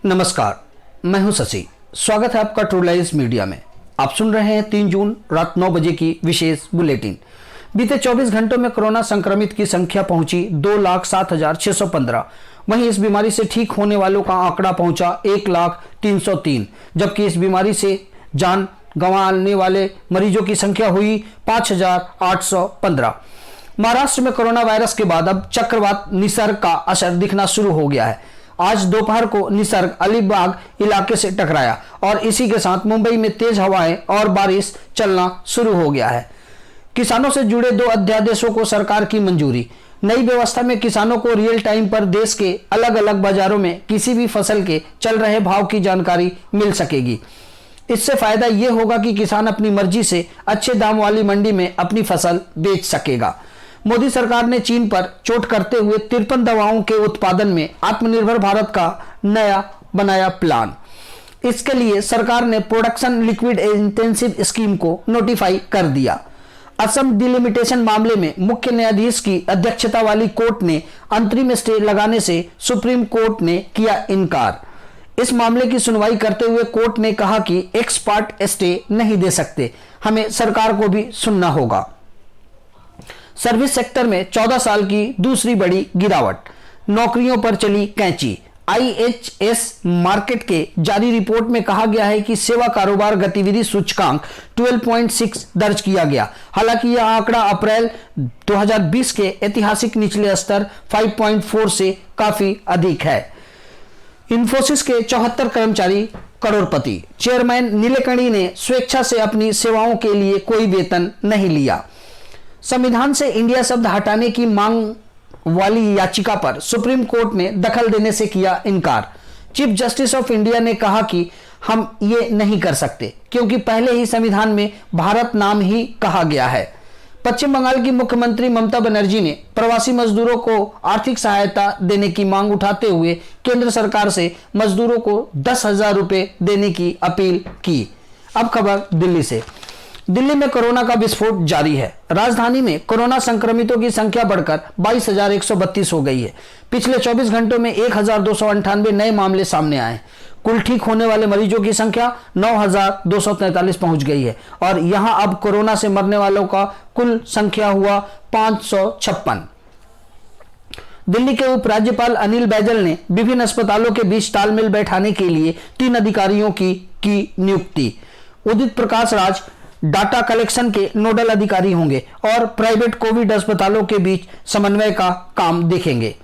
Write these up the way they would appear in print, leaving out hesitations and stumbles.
नमस्कार, मैं हूं शशि। स्वागत है आपका ट्रू लाइव्स मीडिया में। आप सुन रहे हैं 3 जून रात 9 बजे की विशेष बुलेटिन। बीते 24 घंटों में कोरोना संक्रमित की संख्या पहुंची 2,07,615। वहीं इस बीमारी से ठीक होने वालों का आंकड़ा पहुंचा 1,03,303, जबकि इस बीमारी से जान गंवाने वाले मरीजों की संख्या हुई 5,815। महाराष्ट्र में कोरोना वायरस के बाद अब चक्रवात निसर्ग का असर दिखना शुरू हो गया है। आज दोपहर को निसर्ग अलीबाग इलाके से टकराया और इसी के साथ मुंबई में तेज हवाएं और बारिश चलना शुरू हो गया है। किसानों से जुड़े 2 अध्यादेशों को सरकार की मंजूरी। नई व्यवस्था में किसानों को रियल टाइम पर देश के अलग अलग बाजारों में किसी भी फसल के चल रहे भाव की जानकारी मिल सकेगी। इससे फायदा यह होगा कि किसान अपनी मर्जी से अच्छे दाम वाली मंडी में अपनी फसल बेच सकेगा। मोदी सरकार ने चीन पर चोट करते हुए 53 दवाओं के उत्पादन में आत्मनिर्भर भारत का नया बनाया प्लान। इसके लिए सरकार ने प्रोडक्शन लिक्विड इंटेंसिव स्कीम को नोटिफाई कर दिया। असम डिलिमिटेशन मामले में मुख्य न्यायाधीश की अध्यक्षता वाली कोर्ट ने अंतरिम स्टे लगाने से सुप्रीम कोर्ट ने किया इनकार। इस मामले की सुनवाई करते हुए कोर्ट ने कहा कि एक्स पार्ट स्टे नहीं दे सकते, हमें सरकार को भी सुनना होगा। सर्विस सेक्टर में 14 साल की दूसरी बड़ी गिरावट, नौकरियों पर चली कैंची। IHS मार्केट के जारी रिपोर्ट में कहा गया है कि सेवा कारोबार गतिविधि सूचकांक 12.6 दर्ज किया गया। हालांकि यह आंकड़ा अप्रैल 2020 के ऐतिहासिक निचले स्तर 5.4 से काफी अधिक है। इन्फोसिस के 74 कर्मचारी करोड़पति। चेयरमैन नीलेकणी ने स्वेच्छा से अपनी सेवाओं के लिए कोई वेतन नहीं लिया। संविधान से इंडिया शब्द हटाने की मांग वाली याचिका पर सुप्रीम कोर्ट ने दखल देने से किया इनकार। चीफ जस्टिस ऑफ इंडिया ने कहा कि हम ये नहीं कर सकते क्योंकि पहले ही संविधान में भारत नाम ही कहा गया है। पश्चिम बंगाल की मुख्यमंत्री ममता बनर्जी ने प्रवासी मजदूरों को आर्थिक सहायता देने की मांग उठाते हुए केंद्र सरकार से मजदूरों को 10,000 रुपए देने की अपील की। अब खबर दिल्ली से। दिल्ली में कोरोना का विस्फोट जारी है। राजधानी में कोरोना संक्रमितों की संख्या बढ़कर 22,132 हो गई है। पिछले 24 घंटों में 1,298 नए मामले सामने आए। कुल ठीक होने वाले मरीजों की संख्या 9,243 पहुंच गई है और यहां अब कोरोना से मरने वालों का कुल संख्या हुआ 556। दिल्ली के उपराज्यपाल अनिल बैजल ने विभिन्न अस्पतालों के बीच तालमेल बैठाने के लिए 3 अधिकारियों की नियुक्ति। उदित प्रकाश राज डाटा कलेक्शन के नोडल अधिकारी होंगे और प्राइवेट कोविड अस्पतालों के बीच समन्वय का काम देखेंगे।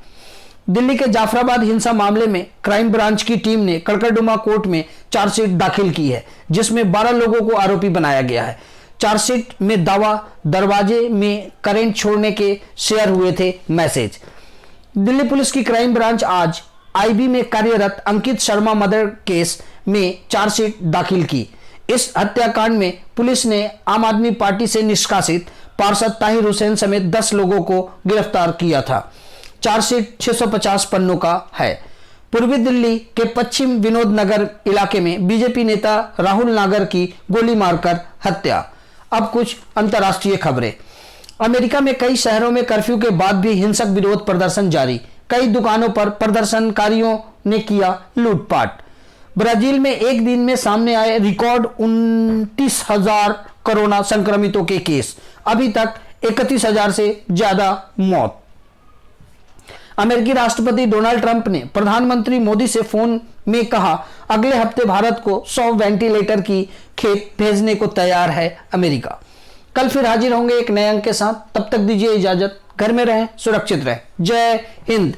दिल्ली के जाफराबाद हिंसा मामले में क्राइम ब्रांच की टीम ने कड़कड़डुमा कोर्ट में चार्जशीट दाखिल की है, जिसमें 12 लोगों को आरोपी बनाया गया है। चार्जशीट में दावा दरवाजे में करंट छोड़ने के शेयर हुए थे मैसेज। दिल्ली पुलिस की क्राइम ब्रांच आज IB में कार्यरत अंकित शर्मा मर्डर केस में चार्जशीट दाखिल की। इस हत्याकांड में पुलिस ने आम आदमी पार्टी से निष्कासित पार्षद ताहिर हुसैन समेत 10 लोगों को गिरफ्तार किया था। चार्जशीट 650 पन्नों का है। पूर्वी दिल्ली के पश्चिम विनोद नगर इलाके में बीजेपी नेता राहुल नागर की गोली मारकर हत्या। अब कुछ अंतर्राष्ट्रीय खबरें। अमेरिका में कई शहरों में कर्फ्यू के बाद भी हिंसक विरोध प्रदर्शन जारी। कई दुकानों पर प्रदर्शनकारियों ने किया लूटपाट। ब्राजील में एक दिन में सामने आए रिकॉर्ड 29,000 कोरोना संक्रमितों के केस। अभी तक 31,000 से ज्यादा मौत। अमेरिकी राष्ट्रपति डोनाल्ड ट्रंप ने प्रधानमंत्री मोदी से फोन में कहा, अगले हफ्ते भारत को 100 वेंटिलेटर की खेप भेजने को तैयार है अमेरिका। कल फिर हाजिर होंगे एक नए अंक के साथ। तब तक दीजिए इजाजत। घर में रहें, सुरक्षित रहें। जय हिंद।